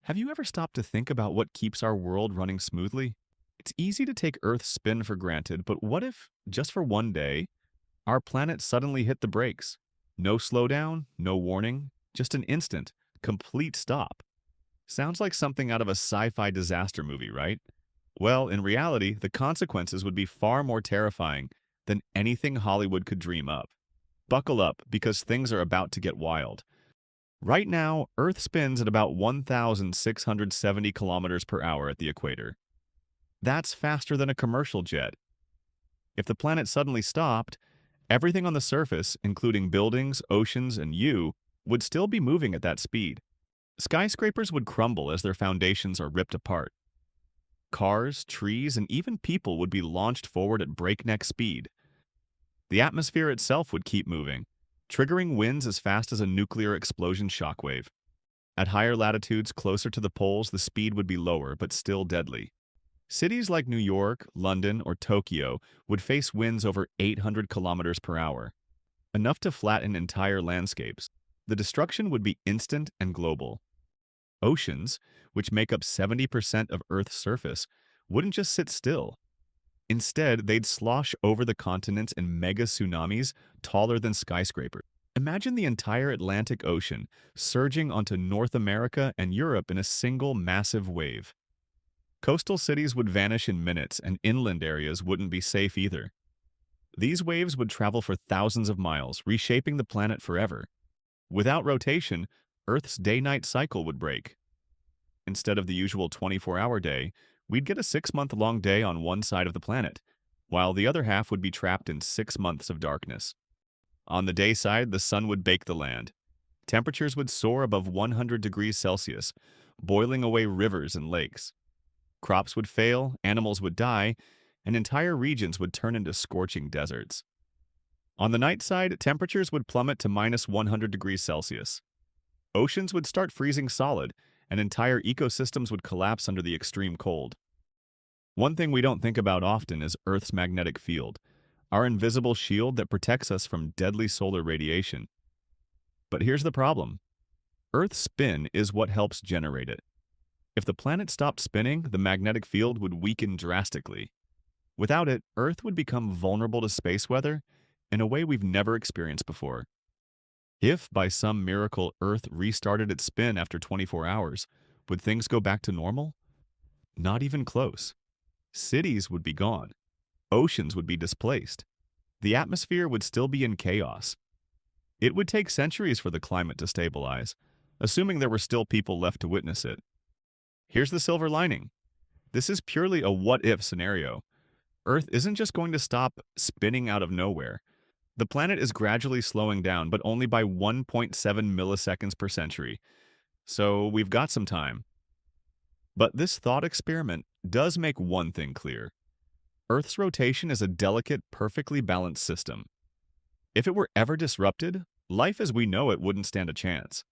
Have you ever stopped to think about what keeps our world running smoothly? It's easy to take Earth's spin for granted, but what if, just for one day, our planet suddenly hit the brakes? No slowdown, no warning, just an instant, complete stop. Sounds like something out of a sci-fi disaster movie, right? Well, in reality, the consequences would be far more terrifying than anything Hollywood could dream up. Buckle up, because things are about to get wild. Right now, Earth spins at about 1,670 kilometers per hour at the equator. That's faster than a commercial jet. If the planet suddenly stopped, everything on the surface, including buildings, oceans, and you, would still be moving at that speed. Skyscrapers would crumble as their foundations are ripped apart. Cars, trees, and even people would be launched forward at breakneck speed. The atmosphere itself would keep moving, triggering winds as fast as a nuclear explosion shockwave. At higher latitudes closer to the poles, the speed would be lower, but still deadly. Cities like New York, London, or Tokyo would face winds over 800 kilometers per hour, enough to flatten entire landscapes. The destruction would be instant and global. Oceans, which make up 70% of Earth's surface, wouldn't just sit still. Instead, they'd slosh over the continents in mega tsunamis taller than skyscrapers. Imagine the entire Atlantic Ocean surging onto North America and Europe in a single massive wave. Coastal cities would vanish in minutes, and inland areas wouldn't be safe either. These waves would travel for thousands of miles, reshaping the planet forever. Without rotation, Earth's day-night cycle would break. Instead of the usual 24-hour day, we'd get a 6-month-long day on one side of the planet, while the other half would be trapped in 6 months of darkness. On the day side, the sun would bake the land. Temperatures would soar above 100 degrees Celsius, boiling away rivers and lakes. Crops would fail, animals would die, and entire regions would turn into scorching deserts. On the night side, temperatures would plummet to minus 100 degrees Celsius. Oceans would start freezing solid, and entire ecosystems would collapse under the extreme cold. One thing we don't think about often is Earth's magnetic field, our invisible shield that protects us from deadly solar radiation. But here's the problem. Earth's spin is what helps generate it. If the planet stopped spinning, the magnetic field would weaken drastically. Without it, Earth would become vulnerable to space weather in a way we've never experienced before. If, by some miracle, Earth restarted its spin after 24 hours, would things go back to normal? Not even close. Cities would be gone. Oceans would be displaced. The atmosphere would still be in chaos. It would take centuries for the climate to stabilize, assuming there were still people left to witness it. Here's the silver lining. This is purely a what-if scenario. Earth isn't just going to stop spinning out of nowhere. The planet is gradually slowing down, but only by 1.7 milliseconds per century. So we've got some time. But this thought experiment does make one thing clear. Earth's rotation is a delicate, perfectly balanced system. If it were ever disrupted, life as we know it wouldn't stand a chance.